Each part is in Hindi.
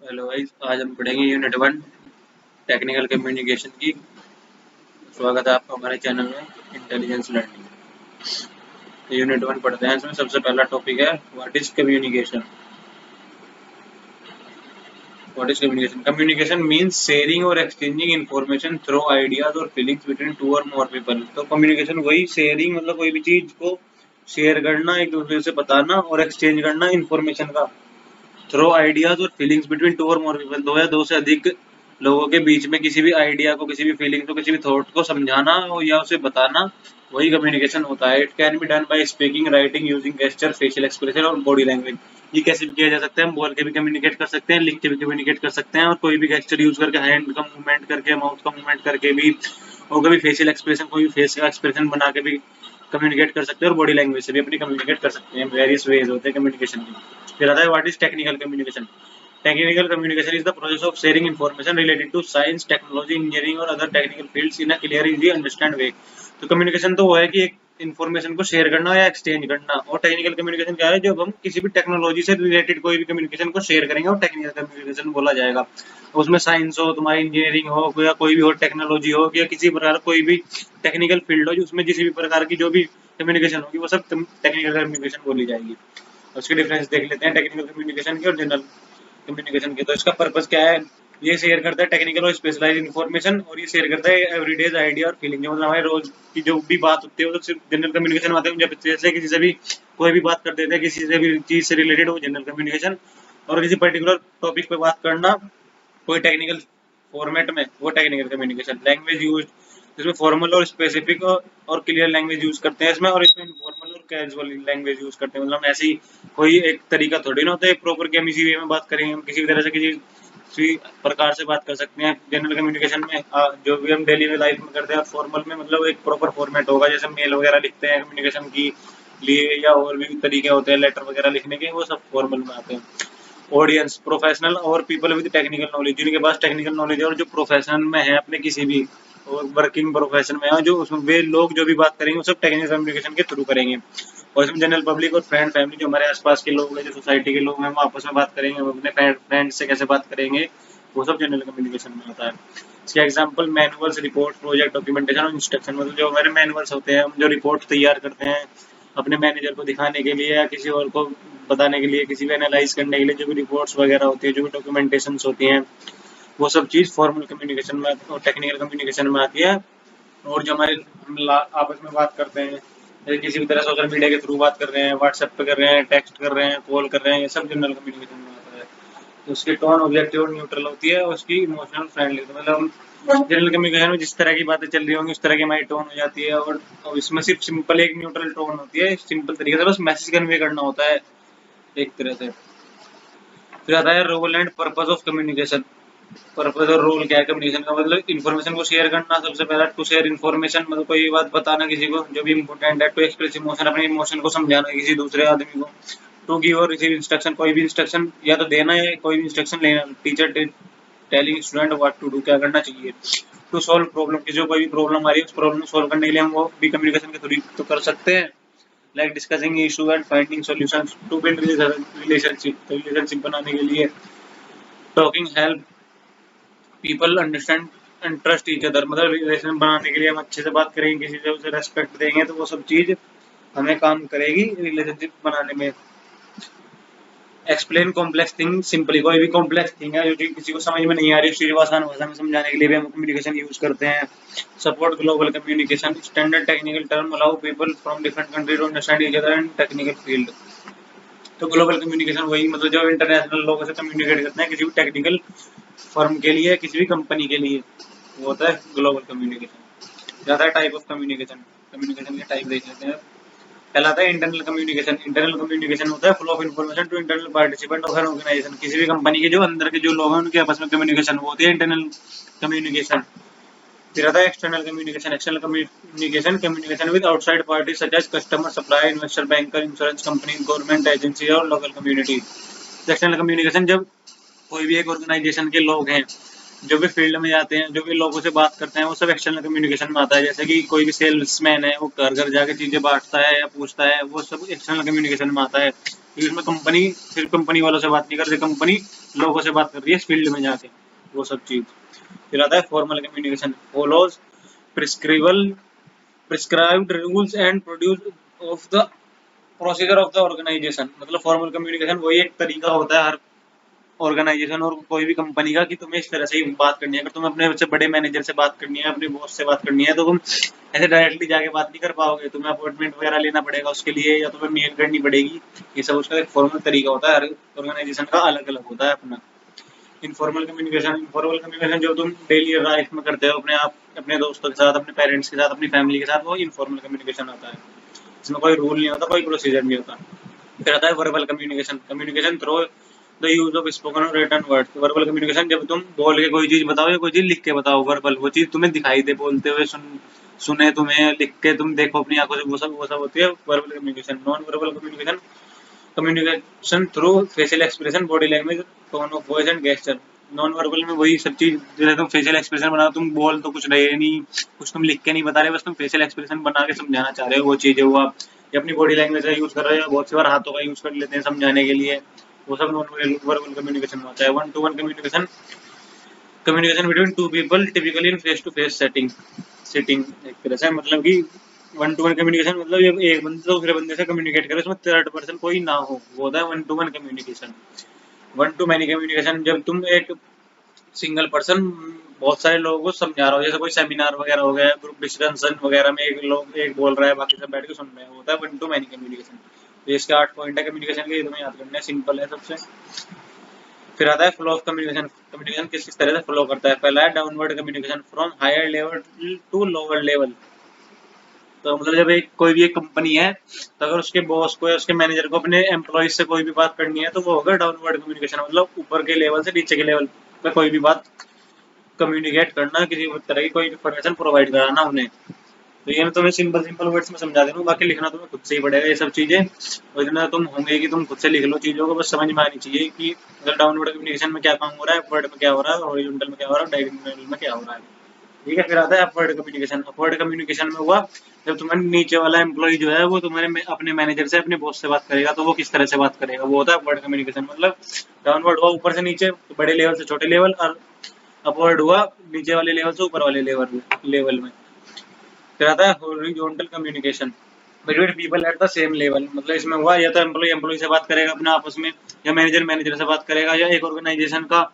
हेलो गाइस, आज हम पढ़ेंगे यूनिट 1 टेक्निकल कम्युनिकेशन की। स्वागत है आपका हमारे चैनल में इंटेलिजेंस लर्निंग। यूनिट 1 पढ़ते हैं। इसमें सबसे पहला टॉपिक है what is communication. What is communication? Communication means sharing और एक्सचेंजिंग इंफॉर्मेशन थ्रू आइडियाज और फीलिंग्स बिटवीन टू और मोर पीपल। तो कम्युनिकेशन वही शेयरिंग, मतलब कोई भी चीज को शेयर करना, एक दूसरे से बताना, और एक्सचेंज करना इंफॉर्मेशन का थ्रो आइडियाज और फीलिंग्स बिटवीन टू और मोर पीपल। दो या दो से अधिक लोगों के बीच में किसी भी आइडिया को, किसी भी फीलिंग को, किसी भी थॉट को समझाना या उसे बताना, वही कम्युनिकेशन होता है। It can be done by speaking, writing, using gesture, facial expression और बॉडी लैंग्वेज। ये कैसे भी किया जा सकता है? हम बोल के भी कम्युनिकेट कर सकते हैं, लिख के भी कम्युनिकेट कर सकते हैं, और कोई भी गेस्चर यूज करके, हैंड का मूवमेंट करके, माउथ का मूवमेंट करके भी, और कभी फेशियल एक्सप्रेशन, कोई भी फेस का एक्सप्रेशन बना के भी कम्युनिकेट कर सकते हैं, और बॉडी लैंग्वेज से भी अपनी कम्युनिकेट कर सकते हैं। वेरियस वेज होते हैं कम्युनिकेशन के। फिर आता है what is technical communication. Technical communication is the process of sharing information related to science, technology, engineering और other technical fields in a clear, easy, understand way। तो कम्युनिकेशन तो वो है कि एक इन्फॉर्मेशन को शेयर करना या एक्सचेंज करना। और टेक्निकल कम्युनिकेशन क्या है? जब हम किसी भी टेक्नोलॉजी से रिलेटेड कोई भी कम्युनिकेशन को शेयर करेंगे, वो टेक्निकल कम्युनिकेशन बोला जाएगा। उसमें साइंस हो, तुम्हारी इंजीनियरिंग हो, या कोई भी हो टेक्नोलॉजी हो, या किसी प्रकार कोई भी टेक्निकल फील्ड हो, उसमें किसी भी प्रकार की जो भी कम्युनिकेशन होगी, वो सब टेक्निकल कम्युनिकेशन बोली जाएगी। उसके डिफरेंस देख लेते हैं टेक्निकल कम्युनिकेशन के और जनरल कम्युनिकेशन की। तो इसका पर्पस क्या है? ये शेयर करता है टेक्निकल और स्पेशलाइज इन्फॉर्मेशन, और ये शेयर करता है एवरीडेज आइडिया और फीलिंग। जो मतलब हमारे रोज की जो भी बात होती है वो तो सिर्फ जनरल कम्युनिकेशन में आते हैं। जब जैसे किसी से भी कोई भी बात कर देते हैं, किसी से भी चीज से रिलेटेड, वो जनरल कम्युनिकेशन। और किसी पर्टिकुलर टॉपिक पे बात करना कोई टेक्निकल फॉर्मेट में, वो टेक्निकल कम्युनिकेशन। लैंग्वेज यूज, इसमें फॉर्मल और स्पेसिफिक और क्लियर लैंग्वेज यूज करते हैं इसमें, और इसमें इनफॉर्मल और कैजुअल लैंग्वेज यूज करते हैं। मतलब ऐसी कोई एक तरीका थोड़ी ना होता है प्रॉपर कि हम इसी वे में बात करेंगे। हम किसी भी तरह से किसी प्रकार से बात कर सकते हैं जनरल कम्युनिकेशन में। जो भी हम डेली लाइफ में करते हैं। फॉर्मल में मतलब एक प्रॉपर फॉर्मेट होगा, जैसे मेल वगैरह लिखते हैं कम्युनिकेशन की लिए, या और भी तरीके होते हैं लेटर वगैरह लिखने के, वो सब फॉर्मल में आते हैं। ऑडियंस, प्रोफेशनल और पीपल विद टेक्निकल नॉलेज, जिनके पास टेक्निकल नॉलेज है और जो प्रोफेशन में है अपने किसी भी वर्किंग प्रोफेशन में है, जो उसमें वे लोग जो भी बात करेंगे वो सब टेक्निकल कम्युनिकेशन के थ्रू करेंगे। और इसमें जनरल पब्लिक और फ्रेंड फैमिली, जो हमारे आसपास के लोग हैं, जो सोसाइटी के लोग हैं, वो आपस में बात करेंगे, वो अपने फ्रेंड से कैसे बात करेंगे, वो सब जनरल कम्युनिकेशन में होता है। इसके example manuals, report, project, documentation और इंस्ट्रक्शन। मतलब जो हमारे मैनुअल्स होते हैं, हम जो रिपोर्ट तैयार करते हैं अपने मैनेजर को दिखाने के लिए या किसी और को बताने के लिए, किसी भी एनालाइज करने के लिए, जो भी रिपोर्ट्स वगैरह होती है, जो भी डॉक्यूमेंटेशंस होती हैं, वो सब चीज़ फॉर्मल कम्युनिकेशन में और टेक्निकल कम्युनिकेशन में आती है। और जो हमारे हम आपस में बात करते हैं, जैसे किसी भी तरह सोशल मीडिया के थ्रू बात कर रहे हैं, व्हाट्सएप पे कर रहे हैं, टेक्स्ट कर रहे हैं, कॉल कर रहे हैं, ये सब जनरल कम्युनिकेशन में आता है। तो उसकी टोन ऑब्जेक्टिव और न्यूट्रल होती है, और उसकी इमोशनल फ्रेंडली। तो मतलब हम जनरल कम्युनिकेशन में जिस तरह की बातें चल रही होंगी उस तरह की हमारी टोन हो जाती है। और इसमें सिर्फ सिंपल एक न्यूट्रल टोन होती है, सिंपल तरीके से बस मैसेज कन्वे करना होता है एक तरह से। फिर आता है role and purpose of communication. Purpose और रोल क्या है कम्युनिकेशन का? मतलब इन्फॉर्मेशन को शेयर करना। सबसे पहला टू शेयर इन्फॉर्मेशन, मतलब कोई बात बताना किसी को जो भी इम्पोर्टेंट है। टू एक्सप्रेस इमोशन, अपने इमोशन को समझाना किसी दूसरे आदमी को। टू गिव और रिसीव इंस्ट्रक्शन, कोई भी इंस्ट्रक्शन या तो देना है, कोई भी इंस्ट्रक्शन लेना। Teacher telling student what to do, क्या करना चाहिए। टू सॉल्व प्रॉब्लम, की जो कोई भी प्रॉब्लम आ रही है उस प्रॉब्लम को सॉल्व करने के लिए हम वो भी कम्युनिकेशन के थ्रू तो कर सकते हैं। Like discussing issue and finding solutions. To build relationship बनाने के लिए। Talking help people understand and trust each other, मतलब रिलेशन बनाने के लिए हम अच्छे से बात करेंगे, किसी से उसे रेस्पेक्ट देंगे, तो वो सब चीज हमें काम करेगी रिलेशनशिप बनाने में। एक्सप्लेन कॉम्प्लेक्स थिंग सिंपली, कोई भी कॉम्प्लेक्स थिंग है जो चीज किसी को समझ में नहीं आ रही, उसी आसान भाषा में समझाने के लिए भी हम कम्युनिकेशन यूज करते हैं। Support global communication, standard technical term allow people from different country to understand each other in technical field. तो ग्लोबल कम्युनिकेशन वही, मतलब जो इंटरनेशनल लोगों से कम्युनिकेट करते हैं किसी भी टेक्निकल फर्म के लिए, किसी भी कंपनी के लिए, वो होता है ग्लोबल कम्युनिकेशन। ज्यादा टाइप ऑफ कम्युनिकेशन, कम्युनिकेशन के टाइप देख लेते हैं। कहलाता है इंटरनल कम्युनिकेशन। इंटरनल कम्युनिकेशन होता है flow of information to internal participant of an organization. किसी भी कंपनी के जो अंदर के जो लोग हैं उनके आपस में कम्युनिकेशन, वो होती है इंटरनल कम्युनिकेशन। फिर आता है external communication. External communication, communication with outside party such as customer, supplier, investor, banker, insurance company, government agency और लोकल कम्युनिटी। एक्सटर्नल कम्युनिकेशन, जब कोई भी एक ऑर्गेनाइजेशन के लोग हैं जो भी फील्ड में जाते हैं, जो भी लोगों से बात करते हैं, वो सब एक्सटर्नल कम्युनिकेशन में आता है। जैसे कि कोई भी सेल्समैन है, वो घर घर जाके चीजें बांटता है या पूछता है, वो सब एक्सटर्नल कम्युनिकेशन में आता है। क्योंकि इसमें कंपनी सिर्फ कंपनी वालों से बात नहीं कर रही, कंपनी लोगों से बात कर रही है इस फील्ड में जाके, वो सब चीज। फिर आता है formal communication, follows prescribed rules and produce of the procedure of the organization. मतलब फॉर्मल कम्युनिकेशन वही एक तरीका होता है हर ऑर्गेनाइजेशन और कोई भी कंपनी का कि तुम्हें इस तरह से ही बात करनी है। अगर तुम्हें अपने से बड़े मैनेजर से बात करनी है, अपने बॉस से बात करनी है, तो तुम ऐसे डायरेक्टली जाके बात नहीं कर पाओगे, तुम्हें अपॉइंटमेंट वगैरह लेना पड़ेगा उसके लिए, या तुम्हें मेल करनी पड़ेगी। ये सब उसका एक फॉर्मल तरीका होता है, हर ऑर्गेनाइजेशन का अलग अलग होता है अपना। इनफॉर्मल कम्युनिकेशन जो तुम डेली लाइफ में करते हो अपने आप, अपने दोस्तों के साथ, अपने पेरेंट्स के साथ, अपनी फैमिली के साथ, वो इनफॉर्मल कम्युनिकेशन होता है। इसमें कोई रूल नहीं होता, कोई प्रोसीजर नहीं होता। फिर आता है verbal communication, communication through the use of spoken और रिटन वर्ड्स। वर्बल कम्युनिकेशन जब तुम बोल के कोई चीज बताओ या कोई चीज लिख के बताओ, वर्बल वो चीज तुम्हें दिखाई दे बोलते हुए, सुने तुम्हें, लिख के तुम देखो अपनी आंखों से, वो सब होती है verbal communication. Non verbal communication, communication through facial expression, body language, tone of voice and gesture. Non verbal में वही सब चीज, जैसे तुम फेशियल एक्सप्रेशन बनाओ, तुम बोल तो कुछ रहे नहीं, कुछ तुम लिख के नहीं बता रहे, बस तुम फेशियल एक्सप्रेशन बना के समझाना चाह रहे हो वो चीज है, वो आप या अपनी बॉडी लैंग्वेज का यूज कर रहे हो, बहुत सी बार हाथों का यूज कर लेते हैं समझाने के लिए, वो सब नॉन वर्बल कम्युनिकेशन होता है। One to one communication, communication between two people typically in face to face setting एक तरह से, मतलब कि वन टू वन कम्युनिकेशन मतलब ये एक बंदे दूसरे बंदे से कम्युनिकेट करे, उसमें थर्ड पर्सन कोई ना हो, वो होता है one to one communication. One two many communication, जब तुम एक सिंगल पर्सन बहुत सारे लोगों को समझा रहा हो, जैसे कोई सेमिनार वगैरह हो गया, ग्रुप डिस्कशन वगैरह में एक बोल रहा है, बाकी सब बैठ के सुन रहे हैं, होता है वन टू मैनी कम्युनिकेशन। तो इसके 8 पॉइंट है कम्युनिकेशन के, ये तुम्हें याद करना है, सिंपल है सबसे। फिर आता है फ्लो ऑफ कम्युनिकेशन, कम्युनिकेशन किस किस तरह से फ्लो करता है। पहला है downward communication, from higher level to lower level. तो मतलब जब एक कोई भी एक कंपनी है, तो अगर उसके बॉस को या उसके मैनेजर को अपने एम्प्लॉइज से कोई भी बात करनी है, तो वो होगा डाउनवर्ड कम्युनिकेशन, मतलब ऊपर के लेवल से नीचे के लेवल पे कोई भी बात कम्युनिकेट करना, किसी तरह की कोई इन्फॉर्मेशन प्रोवाइड कराना उन्हें। तो ये मैं तुम्हें सिंपल सिंपल वर्ड्स में समझा दे रहा हूँ, बाकी लिखना तुम्हें खुद से ही पड़ेगा ये सब चीजें, और इतना तुम होंगे कि तुम खुद से लिख लो चीजों को, बस समझ में आनी चाहिए कि अगर डाउनवर्ड कम्युनिकेशन में क्या काम हो रहा है, अपवर्ड में क्या हो रहा है, हॉरिजॉन्टल में क्या हो रहा है, डायगोनल में क्या हो रहा है। ठीक है। फिर आता है अपवर्ड कम्युनिकेशन, अपवर्ड कम्युनिकेशन में हुआ जब तुम्हारे नीचे वाला एम्प्लॉय जो है वो तुम्हारे अपने मैनेजर से, अपने बॉस से बात करेगा, तो वो किस तरह से बात करेगा, वो होता है अपवर्ड कम्युनिकेशन। मतलब डाउनवर्ड हुआ ऊपर से नीचे, बड़े लेवल से छोटे लेवल, और अपवर्ड हुआ नीचे वाले लेवल से ऊपर वाले लेवल में। फिर आता है horizontal communication, between people at the same level. मतलब इसमें हुआ या तो एम्प्लॉय से बात करेगा अपने आपस में, या मैनेजर से बात करेगा, या एक ऑर्गेनाइजेशन का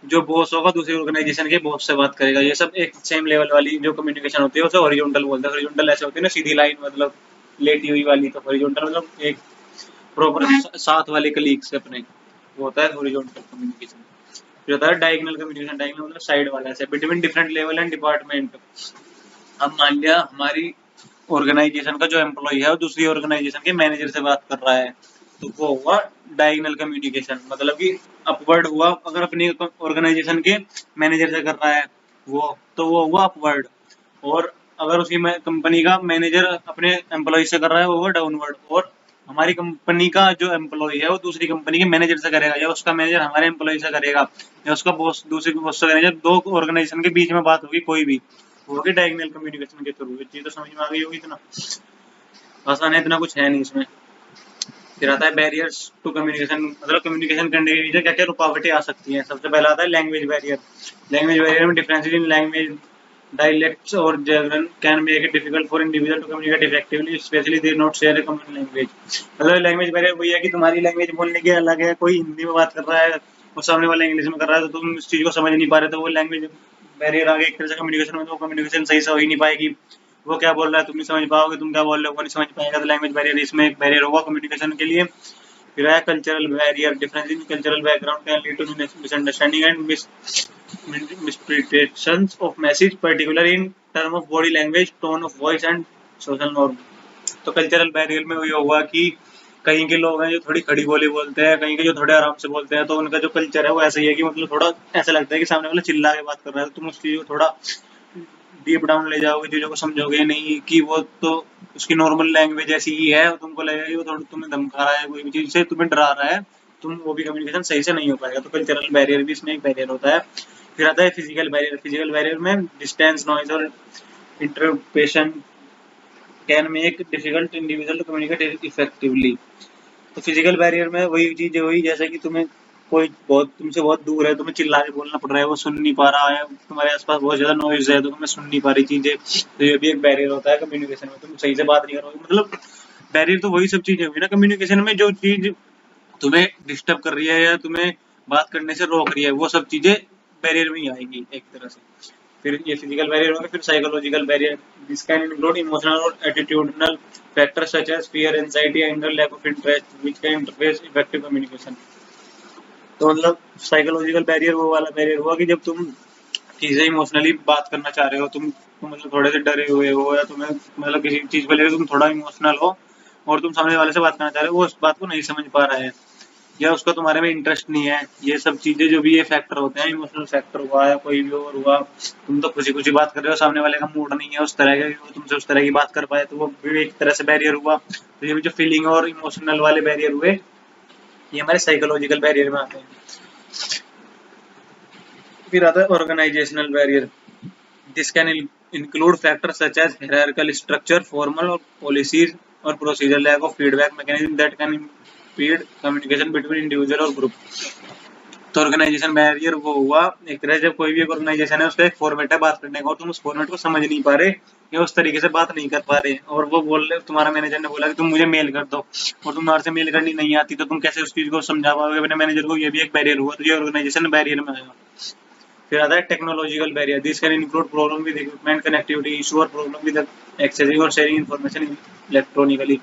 जो बॉस होगा दूसरी ऑर्गेनाइजेशन के बॉस से बात करेगा। ये सब एक सेम लेवल वाली जो कम्युनिकेशन होती है उसे हॉरिजॉन्टल बोलते हैं। हॉरिजॉन्टल ऐसे होती है ना, सीधी लाइन, मतलब लेटी हुई वाली, तो हॉरिजॉन्टल मतलब एक प्रॉपर साथ वाले कलीग से अपने, वो होता है हॉरिजॉन्टल कम्युनिकेशन। फिर होता है डायगोनल कम्युनिकेशन, डायगोनल मतलब साइड वाला, ऐसे between different level and department. अब मान लिया हमारी ऑर्गेनाइजेशन का जो एम्प्लॉय है वो दूसरी ऑर्गेनाइजेशन के मैनेजर से बात कर रहा है, तो वो हुआ डायगोनल कम्युनिकेशन। मतलब कि अपवर्ड हुआ अगर अपनी ऑर्गेनाइजेशन के मैनेजर से कर रहा है वो, तो वो हुआ अपवर्ड। और अगर उसकी कंपनी का मैनेजर अपने एम्प्लॉय से कर रहा है, वो हुआ डाउनवर्ड। और हमारी कंपनी का जो एम्प्लॉय है वो दूसरी कंपनी के मैनेजर से करेगा, या उसका मैनेजर हमारे एम्प्लॉय से करेगा, या उसका बॉस दूसरे बॉस से करेगा। दो ऑर्गेनाइजेशन के बीच में बात होगी कोई भी, होगी डायगोनल कम्युनिकेशन के थ्रू। ये चीज तो समझ में आ गई होगी, इतना आसान है, इतना कुछ है नहीं इसमें। फिर आता है बैरियर्स टू कम्युनिकेशन, मतलब कम्युनिकेशन करने के लिए क्या क्या रुकावटें आ सकती हैं। सबसे पहला आता है लैंग्वेज बैरियर। लैंग्वेज बैरियर में differences in language dialects or jargon can make it difficult for individual to communicate effectively, especially they not share a common language। मतलब लैंग्वेज बैरियर वही है कि तुम्हारी लैंग्वेज बोलने की अलग है, कोई हिंदी में बात कर रहा है और सामने वाला इंग्लिश में कर रहा है, तो तुम इस चीज को समझ नहीं पा रहे, तो वो लैंग्वेज बैरियर आ गया एक तरह से कम्युनिकेशन में। तो कम्युनिकेशन सही से हो ही नहीं पाएगी, वो क्या बोल रहा है तुम नहीं समझ पाओगे, तुम क्या बोल रहे हो वो नहीं समझ पाएगा, तो लैंग्वेज बैरियर इसमें एक बैरियर होगा कम्युनिकेशन के लिए। फिर है cultural barrier, difference in cultural background can lead to misunderstanding and misinterpretations of message, particularly in term of body language, tone of voice and social norm। तो कल्चरल बैरियर में ये हुआ कि कहीं के लोग हैं जो थोड़ी खड़ी बोली बोलते हैं, कहीं के जो थोड़े आराम से बोलते हैं, तो उनका जो कल्चर है वो ऐसा ही है कि मतलब थोड़ा ऐसा लगता है कि सामने वाला चिल्ला के बात कर रहा है, तो तुम उस चीज को थोड़ा डीप डाउन ले जाओगे, चीजों को समझोगे नहीं कि वो तो उसकी नॉर्मल लैंग्वेज ऐसी ही है, तुमको लगेगा कि वो थोड़ा तुम्हें धमका रहा है, कोई भी चीज से तुम्हें डरा रहा है, तुम वो भी कम्युनिकेशन सही से नहीं हो पाएगा। तो कल्चरल बैरियर भी इसमें एक बैरियर होता है। फिर आता है फिजिकल बैरियर। फिजिकल बैरियर में डिस्टेंस, नॉइज और interruption can make difficult individual to communicate effectively. तो फिजिकल बैरियर में वही चीज है, वही जैसे कि तुम्हें कोई बहुत तुमसे बहुत दूर है, तुम्हें चिल्ला के बोलना पड़ रहा है, वो सुन नहीं पा रहा है, तुम्हारे आसपास बहुत ज्यादा नॉइज है तो तुम्हें सुन नहीं पा रही चीजें, तो ये भी एक बैरियर होता है कम्युनिकेशन में। तुम सही से बात नहीं करोगे, मतलब बैरियर तो वही सब चीजें हुई ना कम्युनिकेशन में, जो चीज तुम्हें डिस्टर्ब कर रही है या तुम्हें बात करने से रोक रही है, वो सब चीजें बैरियर में ही आएगी एक तरह से। फिर ये फिजिकल बैरियर हो गया। फिर psychological barrier, this can include emotional और attitudinal factors such as fear, anxiety, anger, lack of interest which can interfere effective communication. तो मतलब साइकोलॉजिकल बैरियर वो वाला बैरियर हुआ कि जब तुम किसी से इमोशनली बात करना चाह रहे हो, तुम मतलब थोड़े से डरे हुए हो, या तुम्हें मतलब किसी चीज को लेकर तुम थोड़ा इमोशनल हो और तुम सामने वाले से बात करना चाह रहे हो, वो उस बात को नहीं समझ पा रहा है या उसका तुम्हारे में इंटरेस्ट नहीं है। ये सब चीजें जो भी ये फैक्टर होते हैं, इमोशनल फैक्टर हुआ या कोई भी और हुआ, तुम तो खुशी खुशी बात कर रहे हो, सामने वाले का मूड नहीं है उस तरह का, वो तुमसे उस तरह की बात कर पाए, तो वो भी एक तरह से बैरियर हुआ। तो ये भी जो फीलिंग और इमोशनल वाले बैरियर हुए, ये हमारे साइकोलॉजिकल बैरियर में आते हैं। फिर आता है organizational barrier, this can include factors such as hierarchical structure, formal और पॉलिसीज और procedure, lack of feedback mechanism that can impede communication between individual और ग्रुप। तो ऑर्गेनाइजेशन बैरियर वो हुआ एक तरह से, जब कोई भी एक ऑर्गेनाइजेशन है उसका एक फॉर्मेट है बात करने का और तुम उस फॉर्मेट को समझ नहीं पा रहे या उस तरीके से बात नहीं कर पा रहे, और वो बोल रहे, तुम्हारा मैनेजर ने बोला कि तुम मुझे मेल कर दो और तुम्हारे से मेल करनी नहीं आती, तो तुम कैसे उस चीज को समझा पाओगे अपने मैनेजर को, ये भी एक बैरियर हुआ। तो ये ऑर्गेनाइजेशन बैरियर में आएगा। फिर आता है technological barrier, this can include problem with equipment, connectivity issue और प्रॉब्लम विद एक्सेसिंग और शेयरिंग इन्फॉर्मेशन इलेक्ट्रॉनिकली।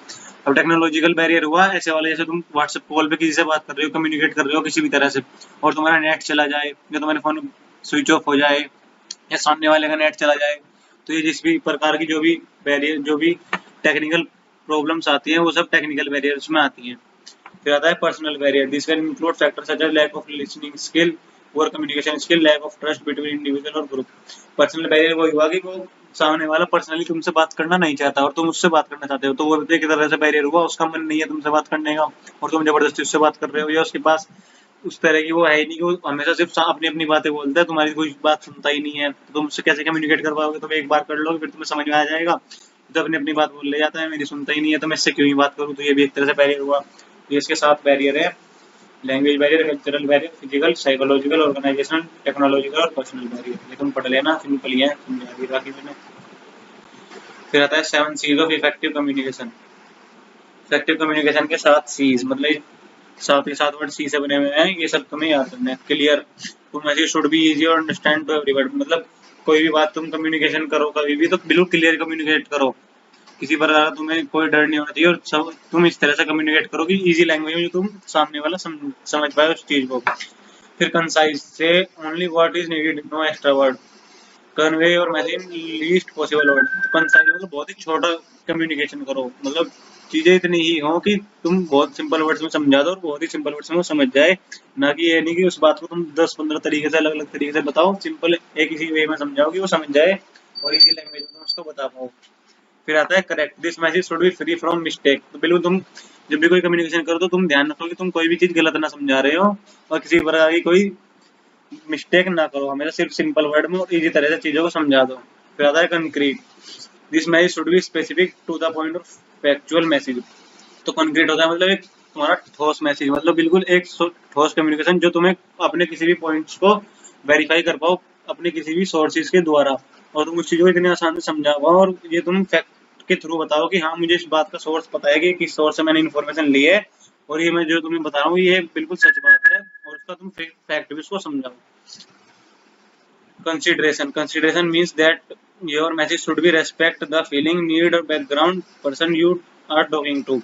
अब टेक्नोलॉजिकल बैरियर हुआ ऐसे वाले, जैसे तुम व्हाट्सएप कॉल पे किसी से बात कर रहे हो, कम्युनिकेट कर रहे हो किसी भी तरह से, और तुम्हारा नेट चला जाए या तुम्हारे फोन स्विच ऑफ हो जाए या सामने वाले का नेट चला जाए, तो ये जिस भी प्रकार की जो भी बैरियर, जो भी टेक्निकल प्रॉब्लम्स आती हैं, वो सब टेक्निकल बैरियर्स में आती हैं। फिर आता है personal barrier, this can include factors such as lack of listening skill, poor communication skill, lack of trust between individual और ग्रुप। पर्सनल बैरियर वो हुआ कि वो सामने वाला पर्सनली तुमसे बात करना नहीं चाहता और तुम उससे बात करना चाहते हो, तो वो एक तरह से बैरियर हुआ, उसका मन नहीं है तुमसे बात करने का और तुम जबरदस्ती उससे बात कर रहे हो, या उसके पास उस तरह की वो है ही नहीं कि वो हमेशा सिर्फ अपनी अपनी बातें बोलता है, तुम्हारी कोई बात सुनता ही नहीं है, तो तुम उससे कैसे कम्युनिकेट कर पाओगे। तुम एक बार कर लोगे फिर तुम्हें समझ में आ जाएगा, तो अपनी अपनी बात बोल ले जाता है, मेरी सुनता ही नहीं है, तो मैं इससे क्यों ही बात करूँ। तो ये भी एक तरह से बैरियर हुआ। तो इसके 7 बैरियर है, language barrier, cultural barrier, physical, psychological, organizational, technological और पर्सनल बैरियर। ये तुम पढ़ लेना, सिंपल ही है, समझा दी बाकी मैंने। फिर आता है 7 C's of effective communication. Effective communication के 7 C's, मतलब 7 के 7 वर्ड सी से बने हुए हैं, ये सब तुम्हें याद करना है। Clear, to message should be easy और अंडरस्टैंड टू एवरीवन, मतलब कोई भी बात तुम कम्युनिकेशन करो कभी भी तो बिल्कुल क्लियर कम्युनिकेट करो, किसी प्रकार का तुम्हें कोई डर नहीं होना चाहिए, और सब तुम इस तरह से कम्युनिकेट करो कि इजी लैंग्वेज में जो तुम सामने वाला समझ पाए उस चीज को। फिर concise, say only what is needed, no extra word, convey your message least possible word. Concise मतलब बहुत ही छोटा कम्युनिकेशन करो, मतलब चीजें इतनी ही हो कि तुम बहुत सिंपल वर्ड्स में समझा दो और बहुत ही सिंपल वर्ड्स में वो समझ जाए, ना कि ये नहीं कि उस बात को तुम 10-15 तरीके से अलग अलग तरीके से बताओ, सिंपल एक इसी वे में समझाओ कि वो समझ जाए और इजी लैंग्वेज में तुम उसको बता पाओ। फिर आता है correct, this message should B free from mistake, तो बिल्कुल तुम जब भी कोई कम्युनिकेशन करो तो तुम ध्यान रखो कि तुम कोई भी चीज गलत ना समझा रहे हो और किसी प्रकार की कोई मिस्टेक ना करो, हमेशा सिर्फ सिंपल वर्ड में और इजी तरह से चीजों को समझा दो। फिर आता है concrete, this message should be specific to the point of factual message, तो कंक्रीट होता है मतलब एक तुम्हारा ठोस मैसेज, मतलब बिल्कुल एक ठोस कम्युनिकेशन जो तुम्हें अपने किसी भी पॉइंट्स को वेरीफाई कर पाओ अपने किसी भी सोर्सेज के द्वारा, और तुम उस चीज को इतने आसान से समझा पाओ और ये तुम फैक्ट के थ्रू बताओ कि हाँ मुझे इस बात का सोर्स पता है कि किस सोर्स से मैंने इन्फॉर्मेशन ली है और ये मैं जो तुम्हें बता रहा हूँ ये बिल्कुल सच बात है, और उसका तुम फैक्ट भी उसको समझाओ। Consideration, consideration means that your message should be respect the feeling, need और background person you are talking to.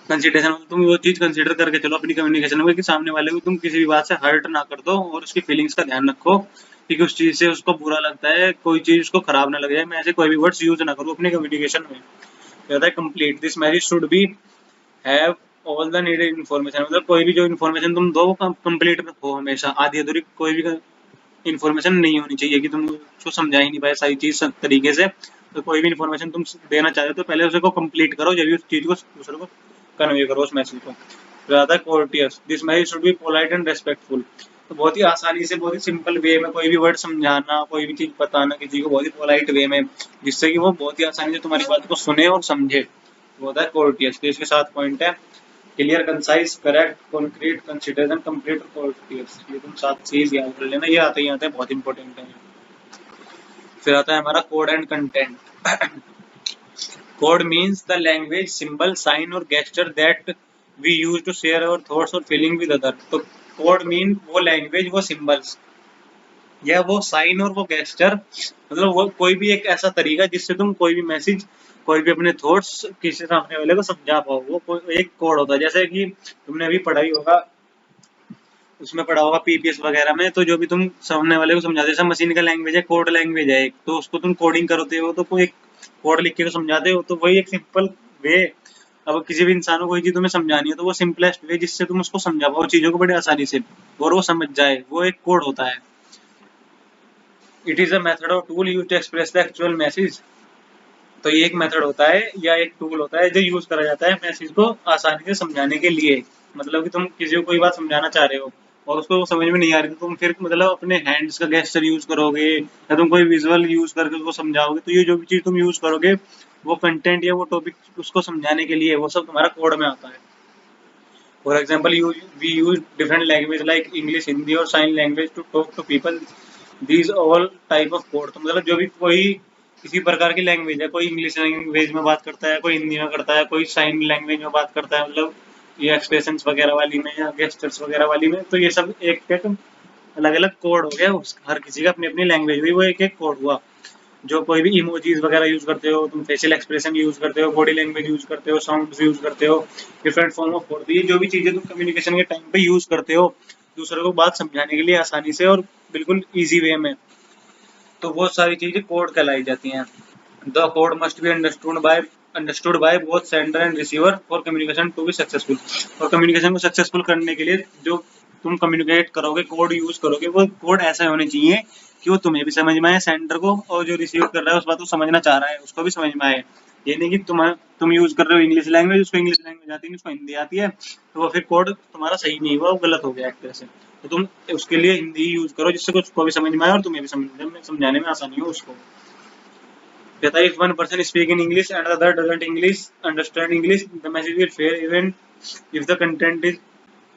Consideration मतलब तुम वो चीज कंसिडर करके चलो अपनी कम्युनिकेशन में कि सामने वाले को तुम किसी भी बात से हर्ट ना कर दो और उसकी फीलिंग्स का ध्यान रखो, क्योंकि उस चीज से उसको बुरा लगता है, कोई चीज उसको खराब ना लगे, मैं ऐसे कोई भी वर्ड्स यूज ना करूँ अपनी कम्युनिकेशन में। कहता है complete, this message should B have all the needed information, मतलब कोई भी जो इन्फॉर्मेशन तुम दो वो कंप्लीट रखो, हमेशा आधी अधूरी कोई भी इन्फॉर्मेशन नहीं होनी चाहिए कि तुम उसको समझा ही नहीं पाए सही चीज तरीके से। तो कोई भी इन्फॉर्मेशन तुम देना चाहते हो तो पहले उसे को कंप्लीट करो, जब भी उस चीज को दूसरे को कन्वे करो उस मैसेज को। फिर आता है courteous, this message should be polite and respectful, तो बहुत ही आसानी से बहुत ही सिंपल वे में कोई भी वर्ड समझाना, कोई भी चीज बताना किसी को बहुत ही पोलाइट वे में, जिससे कि वो बहुत ही आसानी से तुम्हारी बात को सुने और समझे, वो होता है कोर्टियस। तो इसके 7 पॉइंट है। Clear, concise, correct, concrete, consideration, complete और कोर्टियस। ये तुम 7 चीज याद कर लेना, ये आते ही आते हैं, बहुत इंपॉर्टेंट है। फिर आता है हमारा code and content. Code means the language, symbol, sign और gesture that we use to share our thoughts और फीलिंग विद अदर। तो कोड मीन वो लैंग्वेज, वो सिंबल्स या वो साइन और वो गेस्चर, मतलब वो कोई भी एक ऐसा तरीका जिससे तुम कोई भी मैसेज, कोई भी अपने थॉट्स किसी सामने वाले को समझा पाओ, वो कोई एक कोड होता है। जैसे कि तुमने अभी पढ़ा ही होगा, उसमें पढ़ा होगा पीपीएस वगैरह में, तो जो भी तुम सामने वाले को समझाते हो, जैसे मशीन का लैंग्वेज है, कोड लैंग्वेज है एक, तो उसको तुम कोडिंग करते हो तो कोई एक कोड लिख के तो समझाते हो, तो वही एक सिंपल वे। अब किसी भी इंसान को कोई चीज तुम्हें समझानी है तो वो सिंपलेस्ट वे जिससे तुम उसको समझा पाओ चीजों को बड़ी आसानी से और वो समझ जाए, वो एक कोड होता है। इट इज अ मेथड और tool use to express the actual message. तो ये एक मेथड होता है या एक टूल होता है जो यूज करा जाता है मैसेज को आसानी से समझाने के लिए। मतलब कि तुम किसी को कोई बात समझाना चाह रहे हो और उसको समझ में नहीं आ रही, तो तुम फिर मतलब अपने हैंड्स का गेस्चर यूज करोगे या तुम कोई विजुअल यूज करके उसको समझाओगे। तो ये जो भी चीज तुम यूज करोगे वो कंटेंट या वो टॉपिक उसको समझाने के लिए, वो सब तुम्हारा कोड में आता है। For example we use different language like English, Hindi और sign language to talk to people, these all type of code. तो मतलब जो भी कोई किसी प्रकार की लैंग्वेज है, कोई इंग्लिश लैंग्वेज में बात करता है, कोई हिंदी में करता है, कोई साइन लैंग्वेज में बात करता है, मतलब ये एक्सप्रेशंस वगैरह वाली में या गेस्टर्स वगैरह वाली में, तो ये सब एक एक अलग अलग कोड हो गया, हर किसी का अपनी अपनी लैंग्वेज हुई, वो एक एक कोड हुआ। जो कोई भी इमोजीज वगैरह यूज करते हो तुम, फेशियल एक्सप्रेशन यूज करते हो, बॉडी लैंग्वेज यूज करते हो, साउंड्स यूज करते हो, डिफरेंट फॉर्म ऑफ कोड, ये जो भी चीजें तुम कम्युनिकेशन के टाइम पे यूज करते हो दूसरे को बात समझाने के लिए आसानी से और बिल्कुल इजी वे में, तो बहुत सारी चीजें कोड कहलाई जाती हैं। The code must be understood by both sender and receiver for communication to be successful. और कम्युनिकेशन को सक्सेसफुल करने के लिए जो तुम कम्युनिकेट करोगे, कोड यूज करोगे, वो कोड ऐसे होने चाहिए कि वो तुम्हें भी समझ में आए, सेंडर को, और जो रिसीव कर रहा है उस बात को समझना चाह रहा है उसको भी समझ में आए। ये नहीं कि तुम यूज कर रहे हो इंग्लिश लैंग्वेज, उसको इंग्लिश लैंग्वेज आती है, उसको हिंदी आती है, तो वो फिर कोड तुम्हारा सही नहीं हुआ, वो गलत हो गया एक तरह से। तो तुम उसके लिए हिंदी यूज करो जिससे कुछ को भी समझ में आए और तुम्हें भी समझाने में आसानी हो उसको। कहता है, if one person speak in English and the other doesn't English understand English, the message will fail even if the content is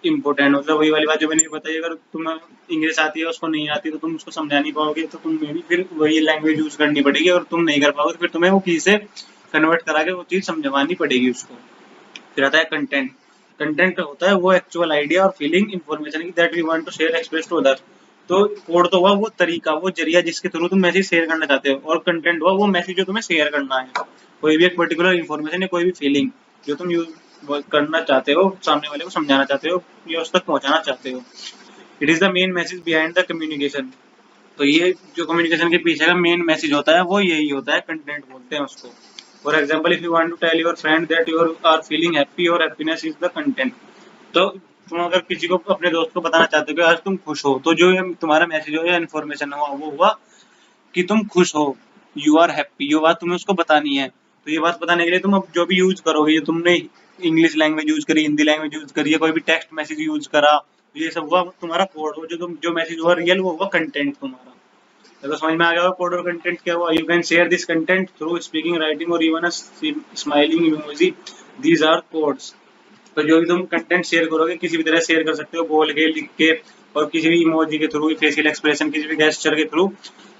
important। मतलब वही वाली बात जो मैंने बताई, अगर तुम इंग्लिश आती है उसको नहीं आती तो तुम उसको समझा नहीं पाओगे, तो तुम्हें भी फिर वही लैंग्वेज यूज करनी पड़ेगी, और तुम नहीं कर पाओगे तो फिर तुम्हें वो किसी से कन्वर्ट करा के वो चीज समझवानी पड़ेगी उसको। फिर आता है कंटेंट। कंटेंट होता है वो एक्चुअल आइडिया और feeling information that we want to share express to others. तो कोड तो हुआ वो तरीका, वो जरिया जिसके थ्रू तुम मैसेज शेयर करना चाहते हो, और कंटेंट हुआ वो मैसेज जो तुम्हें शेयर करना है, कोई भी एक पर्टिकुलर इन्फॉर्मेशन या कोई भी फीलिंग जो तुम यूज करना चाहते हो, सामने वाले को समझाना चाहते हो या उस तक पहुंचाना चाहते हो। It is the main message behind the communication. तो ये जो कम्युनिकेशन के पीछे का मेन मैसेज होता है वो यही होता है, कंटेंट बोलते हैं उसको। For example, if you want to tell your friend that you are feeling happy और हैप्पीनेस इज द कंटेंट। तो तुम अगर किसी को, अपने दोस्त को बताना चाहते हो कि आज तुम खुश हो, तो जो तुम्हारा मैसेज हो या इन्फॉर्मेशन हुआ वो हुआ कि तुम खुश हो, यू आर हैप्पी, ये बात तुम्हें उसको बतानी है। तो ये बात बताने के लिए तुम अब जो भी यूज करोगे, ये तुमने इंग्लिश लैंग्वेज यूज करी, हिंदी लैंग्वेज यूज करी, या कोई भी टेक्स्ट मैसेज यूज करा, ये सब हुआ तुम्हारा कोड हो, जो मैसेज हुआ रियल, वो हुआ कंटेंट तुम्हारा। तो समझ में आ गया कोड और कंटेंट क्या हुआ। You can share this content through speaking, writing और even a smiling emoji, these are codes. तो जो भी तुम कंटेंट शेयर करोगे किसी भी तरह शेयर कर सकते हो, बोल के, लिख के, और किसी भी इमोजी के थ्रू, फेशियल एक्सप्रेशन, किसी भी गेस्चर के थ्रू।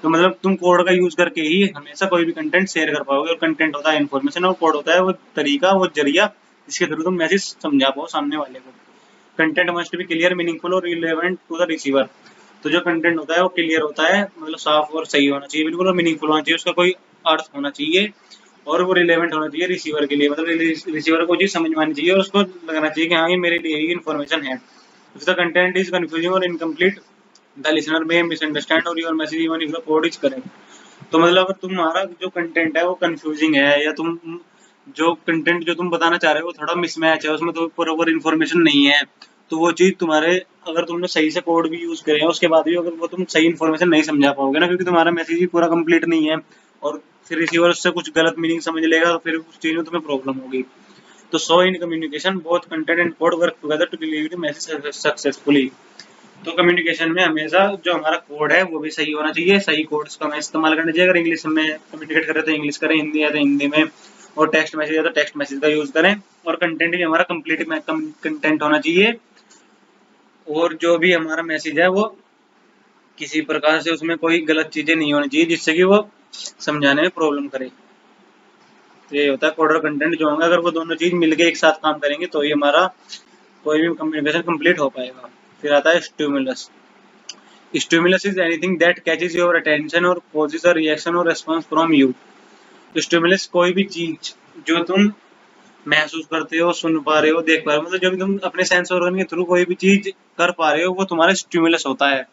तो मतलब तुम कोड का यूज करके ही हमेशा कोई भी कंटेंट शेयर कर पाओगे, और कंटेंट होता है इन्फॉर्मेशन, और कोड होता है वो तरीका, वो जरिया जिसके थ्रू तुम मैसेज समझा पाओ सामने वाले को। Content must be clear, meaningful और रिलेवेंट टू द रिसीवर। तो जो कंटेंट होता है वो क्लियर होता है, मतलब साफ और सही होना चाहिए बिल्कुल, और मीनिंगफुल होना चाहिए, उसका कोई अर्थ होना चाहिए, और वो रिलेवेंट होना चाहिए रिसीवर के लिए, मतलब रिसीवर को चीज समझ में आनी चाहिए और उसको लगना चाहिए कि हाँ ये मेरे लिए ही इन्फॉर्मेशन है। If the content is confusing और incomplete, the listener may misunderstand और your message even if the code is correct. तो मतलब अगर तुम्हारा जो कंटेंट है वो कंफ्यूजिंग है, या तुम जो कंटेंट जो तुम बताना चाह रहे हो वो थोड़ा मिसमैच है, उसमें तो प्रॉपर इन्फॉर्मेशन नहीं है, तो वो चीज तुम्हारे, अगर तुमने सही से कोड भी यूज करे हैं उसके बाद भी अगर वो तुम सही इन्फॉर्मेशन नहीं समझा पाओगे ना, क्योंकि तुम्हारा मैसेज ही पूरा कंप्लीट नहीं है, और फिर रिसीवर उससे कुछ गलत मीनिंग समझ लेगा, तो फिर उस चीज में तुम्हें प्रॉब्लम होगी। तो so in communication both content and code work together to deliver the message successfully. तो कम्युनिकेशन में हमेशा जो हमारा कोड है वो भी सही होना चाहिए, सही कोड्स का हमें इस्तेमाल करना चाहिए। अगर इंग्लिश में कम्युनिकेट करें तो इंग्लिश करें, हिंदी है तो हिंदी में, और टेक्स्ट मैसेज है तो टेक्स्ट मैसेज का यूज करें, और कंटेंट भी हमारा कंप्लीट कंटेंट होना चाहिए, और जो भी हमारा मैसेज है वो किसी प्रकार से उसमें कोई गलत चीजें नहीं होनी चाहिए जिससे कि वो समझाने में प्रॉब्लम करे। तो ये होता है कोडर कंटेंट जो होंगे, अगर वो दोनों चीज मिलके एक साथ काम करेंगे तो ही हमारा कोई भी कम्युनिकेशन कंप्लीट हो पाएगा। फिर आता है stimulus. Stimulus is anything that catches your attention और कॉजेस अ रिएक्शन और रेस्पॉन्स फ्रॉम यू। स्टिमुलस कोई भी चीज जो तुम महसूस करते हो, सुन पा रहे हो, देख पा रहे हो, मतलब जब तुम अपने सेंस ऑर्गन के थ्रू कोई भी चीज कर पा रहे हो वो तुम्हारा स्टिमुलस होता है।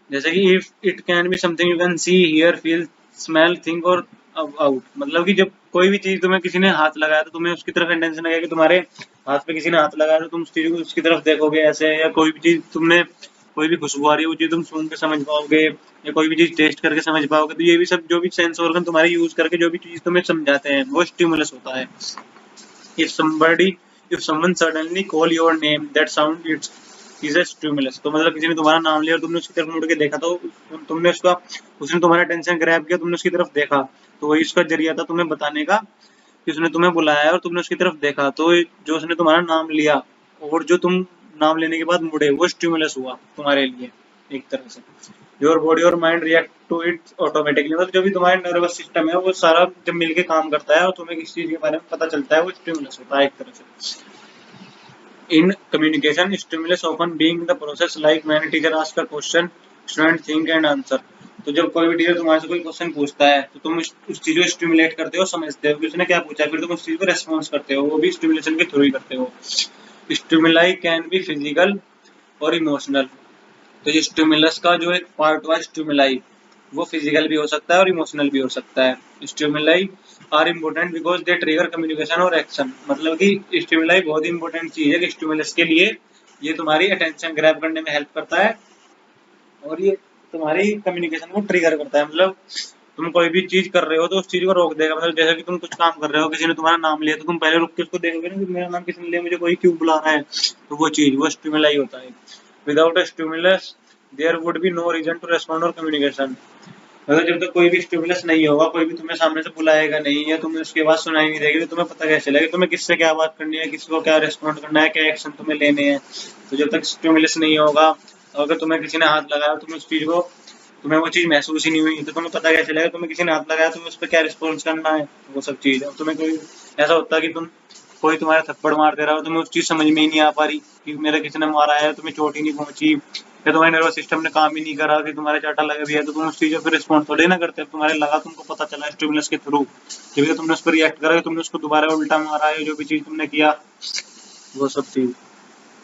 जैसे कि if it can be something you can see, here, feel, smell, think और आउट। मतलब कि जब कोई भी चीज तुम्हें किसी ने हाथ लगाया तो तुम्हें उसकी तरफ इंटेंशन लगा कि तुम्हारे हाथ पे किसी ने हाथ लगाया तो तुम उस चीज को उसकी तरफ देखोगे ऐसे, या कोई भी चीज तुमने कोई भी खुशबू आ रही है वो चीज तुम सूंघ के समझ पाओगे, या कोई भी चीज टेस्ट करके समझ पाओगे। तो ये भी सब जो भी सेंस ऑर्गन तुम्हारे यूज करके जो भी चीज तुम्हें समझाते हैं वो स्टिमुलस होता है। if somebody if someone suddenly call your name, that sound it's is a stimulus। तो मतलब किसी ने तुम्हारा नाम लिया और तुमने उसकी तरफ मुड़ के देखा तो तुमने उसने तुम्हारा अटेंशन ग्रैब किया, तुमने उसकी तरफ देखा, तो वही उसका जरिया था तुम्हें बताने का कि उसने तुम्हें बुलाया है और तुमने उसकी तरफ देखा। तो जो उसने तुम्हारा नाम लिया और जो तुम नाम लेने के बाद मुड़े, वो स्टिमुलस हुआ तुम्हारे लिए एक तरह से। योर बॉडी और mind react to it automatically. मतलब जो भी तुम्हारा नर्वस सिस्टम है वो सारा जब मिलके काम करता है और तुम्हें किसी चीज के बारे में पता चलता है, वो स्टिमुलस होता है एक तरह से। In communication, stimulus often being the process like when teacher ask a question, student think and answer। तो जब कोई भी टीचर तुम्हारे से कोई क्वेश्चन पूछता है तो तुम उस चीज को स्टिमुलेट करते हो, समझते हो कि उसने क्या पूछा, फिर तुम उस चीज को रेस्पॉन्स करते हो, वो भी स्टिमुलेशन के थ्रू ही करते हो। स्टिमुलाई कैन बी फिजिकल और इमोशनल। तो ये स्टिमुलस का जो एक पार्ट हुआ स्टिमुलाई, वो फिजिकल भी हो सकता है और इमोशनल भी हो सकता है। Stimuli are important because they trigger communication और एक्शन। मतलब कि स्टिमुलाई बहुत ही इंपॉर्टेंट चीज है कि स्टिमुलस के लिए ये तुम्हारी अटेंशन ग्रैब करने में हेल्प करता है और ये तुम्हारी कम्युनिकेशन को ट्रिगर करता है। मतलब तुम कोई भी चीज कर रहे हो तो उस चीज को रोक देगा। मतलब जैसे कि तुम कुछ काम कर रहे हो, किसी ने तुम्हारा नाम लिया तो तुम पहले रुक के उसको देखोगे ना कि मेरा नाम किसने लिया, मुझे कोई क्यों बुला रहा है, तो वो चीज वो स्टिमुलाई होता है। Without a stimulus there would be no reason to respond और कम्युनिकेशन। अगर जब तक कोई भी स्टिमुलस नहीं होगा, कोई भी तुम्हें सामने से बुलाएगा नहीं है, तुम्हें उसके बाद सुनाई नहीं देगी, तो तुम्हें पता कैसे चलेगा तुम्हें किससे क्या बात करनी है, किसको क्या रिस्पॉन्ड करना है, क्या एक्शन तुम्हें लेने हैं। तो जब तक स्टिमुलस नहीं होगा, अगर तुम्हें किसी ने हाथ लगाया, तुम्हें उस चीज को तुम्हें वो चीज महसूस ही नहीं हुई, तो तुम्हें पता कैसे चलेगा तुम्हें किसी ने हाथ लगाया, तुम्हें उस पर क्या रिस्पॉन्स करना है, वो सब चीज। अब तुम्हें कोई ऐसा होता है कि तुम कोई तुम्हारा थप्पड़ मार दे रहा हो, तुम्हें उस चीज समझ में ही नहीं आ पा रही कि मेरा किसी ने मारा है, तुम्हें चोट ही नहीं पहुंची, या तुम्हारे नर्वस सिस्टम ने काम ही नहीं करा कि तुम्हारे चाटा लगा भी है, तो तुम उस चीज पर रिस्पॉन्स थोड़े ना करते। तुम्हारे लगा, तुमको पता चला स्टिमुलस के थ्रू, जब तुमने उस पर रिएक्ट करा, तुमने उसको दोबारा उल्टा मारा है, जो भी चीज तुमने किया वो सब चीज।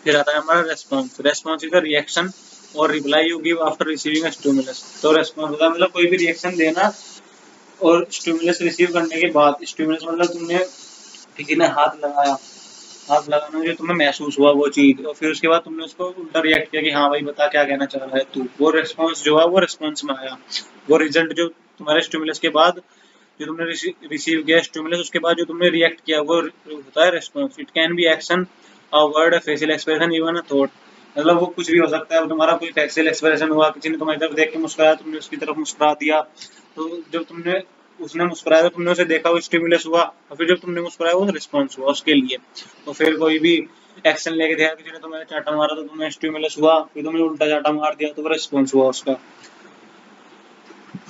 फिर आता है हमारा response. Response is the reaction और reply you give after receiving a stimulus. तो रेस्पॉन्स होता है मतलब कोई भी रिएक्शन देना और स्टिमुलस रिसीव करने के बाद। स्टिमुलस मतलब तुमने किसी ने हाथ लगाया, हाथ लगाने में जो तुम्हें महसूस हुआ वो चीज, और फिर उसके बाद तुमने उसको उल्टा रिएक्ट किया कि हाँ भाई बता क्या कहना चाह रहा है तू, वो रेस्पॉन्स जो है वो रेस्पॉन्स में आया। वो रिजल्ट जो तुम्हारे स्टिमुलस के बाद जो तुमने रिसीव किया स्टिमुलस, उसके बाद जो तुमने रिएक्ट किया वो होता है response. It can be action, a word, a facial expression, even a thought. मतलब वो कुछ भी हो सकता है। तुम्हारा कोई फेशियल एक्सप्रेशन हुआ, किसी ने तुम्हारी तरफ देख के मुस्कुराया, तुमने उसकी तरफ मुस्कुरा दिया, तो जब तुमने उसने मुस्कुराया तो तुमने उसे देखा, वो स्टिमुलस हुआ, और फिर जब तुमने मुस्कुराया वो रिस्पॉन्स हुआ उसके लिए। तो फिर कोई भी एक्शन लेके दिया, किसी ने तुम्हें चाटा मारा तो तुम्हें स्टिमुलस हुआ, फिर तुमने उल्टा चाटा मार दिया तो वो रिस्पॉन्स हुआ उसका।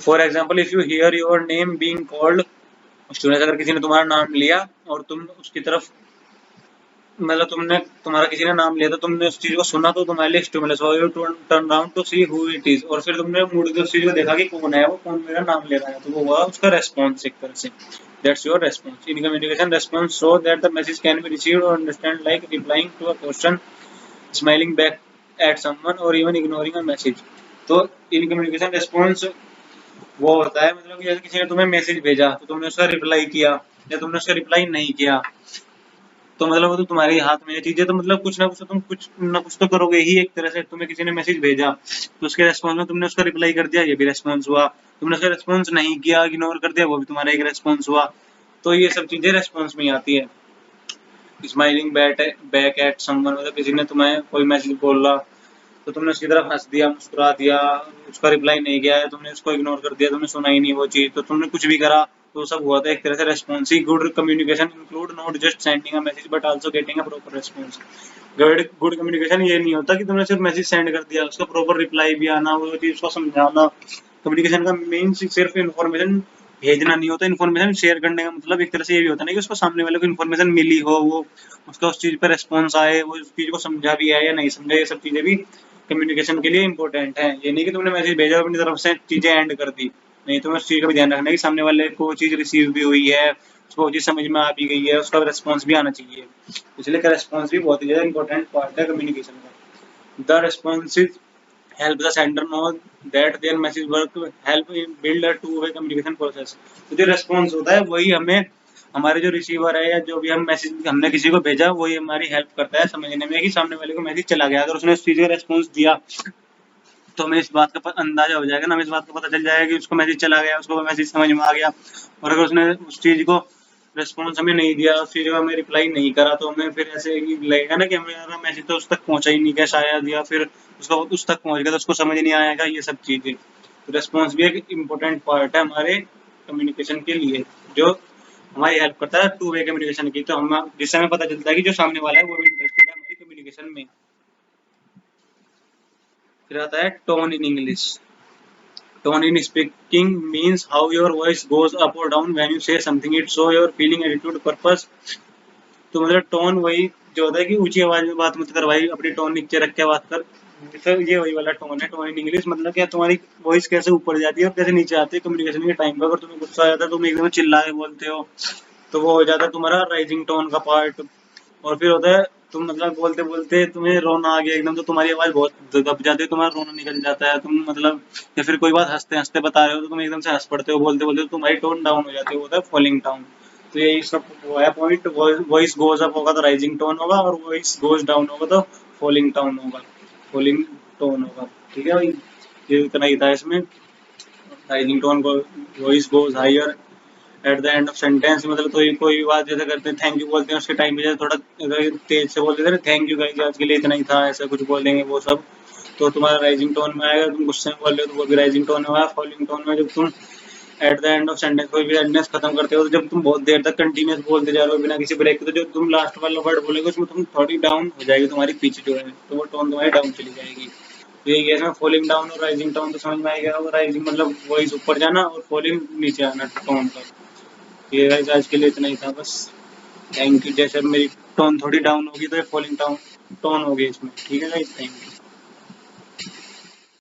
For example if you here your name being called, student अगर किसी ने तुम्हारा नाम लिया और तुम उसकी तरफ मतलब तुमने तुम्हारा किसी ने नाम लिया था, तुमने उस चीज को सुना तो तुम्हारे लिए स्टिमुलस हुआ। U turn round to see who it is, और फिर तुमने मुड़ के उस चीज को देखा कि कौन है वो, कौन मेरा नाम ले रहा है, तो वो हुआ उसका रेस्पॉन्स एक तरह से। That's your response. In communication response show that the message can be received और understand like replying to a question, smiling back at someone और इवन इग्नोरिंग अ मैसेज। तो इन कम्युनिकेशन रेस्पॉन्स वो होता है मतलब कि जैसे किसी ने तुम्हें मैसेज भेजा तो तुमने उसका रिप्लाई किया, या तुमने उसका रिप्लाई नहीं किया, तो मतलब वो तो तुम्हारे हाथ में है चीजें। तो मतलब कुछ ना कुछ तो तुम कुछ ना कुछ तो करोगे ही एक तरह से। तुम्हें किसी ने मैसेज भेजा तो उसके रेस्पॉन्स में तुमने उसका रिप्लाई कर दिया, ये भी रेस्पॉन्स हुआ। तुमने उसका रेस्पॉन्स नहीं किया, इग्नोर कर दिया, वो भी तुम्हारा एक रेस्पॉन्स हुआ। तो ये सब चीजें रेस्पॉन्स में आती है। स्माइलिंग बैक एट समवन मतलब किसी ने तुम्हें कोई मैसेज बोला तो तुमने उसकी तरफ हंस दिया, मुस्कुरा दिया, उसका रिप्लाई नहीं किया, तुमने उसको इग्नोर कर दिया, तुमने सुना ही नहीं वो चीज, तो तुमने कुछ भी करा तो सब हुआ था एक तरह से response he. Good communication include not just sending a message but also getting a proper response. Good communication ये नहीं होता कि तुमने सिर्फ मैसेज सेंड कर दिया, उसका प्रॉपर रिप्लाई भी आना, वो चीज को समझाना। कम्युनिकेशन का मेन सिर्फ इन्फॉर्मेशन भेजना नहीं होता, इन्फॉर्मेशन शेयर करने का मतलब एक तरह से ये भी होता है ना कि उसको सामने वाले को इन्फॉर्मेशन मिली हो, वो उसका उस चीज पर रेस्पॉन्स आए, वो उस चीज को समझा भी है या नहीं समझा, ये सब चीजें भी कम्युनिकेशन के लिए इंपॉर्टेंट है। ये नहीं कि तुमने मैसेज भेजा अपनी तरफ से चीजें एंड कर दी, नहीं, तुम्हें उस चीज का भी ध्यान रखना है कि सामने वाले को वो चीज रिसीव भी हुई है, उसको वो चीज समझ में आ भी गई है, उसका रेस्पॉन्स भी आना चाहिए। इसलिए का रेस्पॉन्स भी बहुत ही ज्यादा इंपॉर्टेंट पार्ट है कम्युनिकेशन का। The responsive help the sender know that their message work, help build a two-way communication process। तो जो रेस्पॉन्स होता है वही हमें, हमारे जो रिसीवर है या जो भी हम मैसेज हमने किसी को भेजा, वही हमारी हेल्प करता है समझने में कि सामने वाले को मैसेज चला गया। अगर उसने उस चीज का रेस्पॉन्स दिया तो हमें इस बात का अंदाजा हो जाएगा ना, हमें इस बात का पता चल जाएगा कि उसको मैसेज चला गया, उसको मैसेज समझ में आ गया। और अगर उसने उस चीज को रेस्पॉन्स हमें नहीं दिया, उस चीज का हमें रिप्लाई नहीं करा, तो हमें फिर ऐसे ही लगेगा ना कि हमारा मैसेज तो उस तक पहुंचा ही नहीं गया शायद, या फिर उसका उस तक पहुंच गया तो उसको समझ नहीं आएगा, ये सब चीजें। तो रेस्पॉन्स भी एक इम्पोर्टेंट पार्ट है हमारे कम्युनिकेशन के लिए, जो हमारी हेल्प करता है टू वे कम्युनिकेशन की। तो हम जिससे हमें पता चलता है कि जो सामने वाला है वो भी इंटरेस्टेड है हमारी कम्युनिकेशन में। फिर आता है tone in English. Tone in speaking means how your voice goes up or down when you say something. It show your feeling, attitude, purpose। तो मतलब टोन वही जो होता है कि ऊंची आवाज में बात मत कर भाई, अपनी टोन नीचे रख के बात कर। तो ये वही वाला टोन है टोन इन इंग्लिश। मतलब क्या तुम्हारी वॉइस कैसे ऊपर जाती है और कैसे नीचे आती है कम्युनिकेशन के टाइम पे। अगर तुम्हें गुस्सा आ जाता है, तुम एकदम चिल्ला के बोलते हो, तो वो हो जाता है तुम्हारा राइजिंग टोन का पार्ट। और फिर होता है तुम मतलब बोलते बोलते तुम्हें रोना आ गया एकदम, तो तुम्हारी आवाज बहुत दब जाती है, तुम्हारा रोना निकल जाता है, तुम मतलब, या फिर कोई बात हंसते हंसते बता रहे हो तो तुम एकदम से हंस पड़ते हो बोलते बोलते, तो तुम्हारी टोन डाउन हो जाती है, वो होता है फॉलिंग डाउन। तो यही सब वो है पॉइंट। वॉइस गोज अप होगा तो राइजिंग टोन होगा, और वॉइस गोज डाउन होगा तो फॉलिंग डाउन होगा, फॉलिंग टोन होगा। ठीक है भाई, ये इतना ही था इसमें। राइजिंग टोन को voice goes higher at the end of sentence, मतलब तो कोई भी बात जैसे करते हैं, थैंक यू बोलते हैं, उसके टाइम पे जैसे थोड़ा तेज से बोल देते हैं, थैंक यू गाइस आज के लिए इतना ही था, ऐसा कुछ बोलेंगे वो सब, तो तुम्हारा राइजिंग टोन में आएगा। तुम गुस्से में बोल रहे हो तो वो भी राइजिंग टोन में आएगा। फॉलिंग टोन में जब तुम eight the end of sentence कोई भी सेंटेंस खत्म करते हो, तो जब तुम बहुत देर तक कंटिन्यूस बोलते जा रहे हो बिना किसी ब्रेक के, तो जो तुम लास्ट वाला वर्ड बोलोगे उसमें तुम थोड़ी डाउन हो जाएगी तुम्हारी पिच जो है, तो वो टोन तुम्हारी डाउन चली जाएगी। तो यही है इसमें फॉलिंग डाउन और राइजिंग टोन तो समझ में आएगा। और राइजिंग मतलब वॉइस ऊपर जाना, और फॉलिंग नीचे आना टोन का। ये गाइस आज के लिए इतना ही था बस। Thank you. जैसे मेरी टोन थोड़ी डाउन होगी तो ये फॉलिंग डाउन टोन होगी इसमें। ठीक है गाइस, थैंक यू।